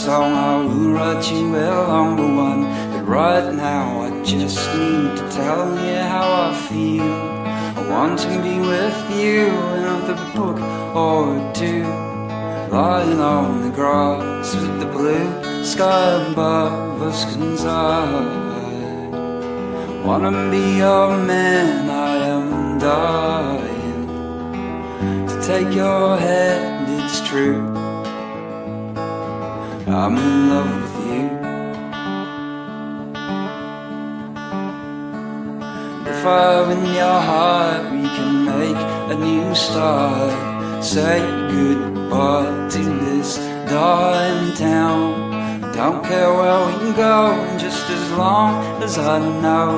song I will write you a longer one. But right now I just need to tell you how I feel. I want to be with you in a book or two, lying on the grass with the blue sky above us. 'Cause I wanna be your man. I am dying to take your hand, it's true. I'm in love with you. If I win your heart, we can make a new start. Say goodbye to this dying town. Don't care where we go, just as long as I know.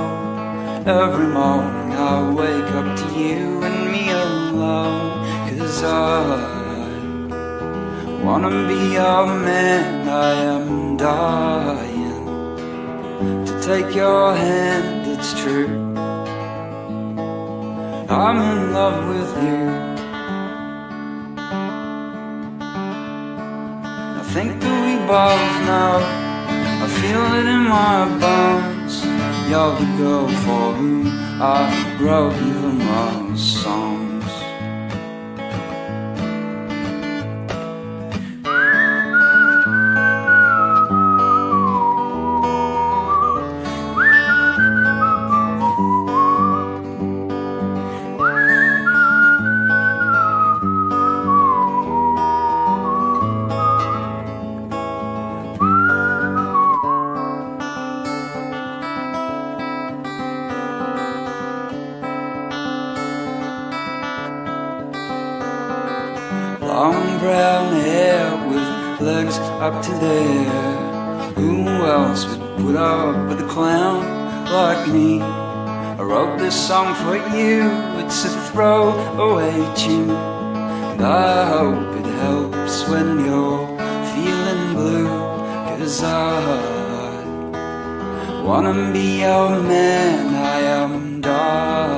Every morning I wake up to you and me alone. 'Cause I wanna be your man. I am dying to take your hand, it's true. I'm in love with you. I think that we both know, I feel it in my bones. You're the girl for whom I wrote the most songs. Long brown hair with legs up to there. Who else would put up with a clown like me? I wrote this song for you, it's a throwaway tune. And I hope it helps when you're feeling blue. 'Cause I wanna be your man. I am dying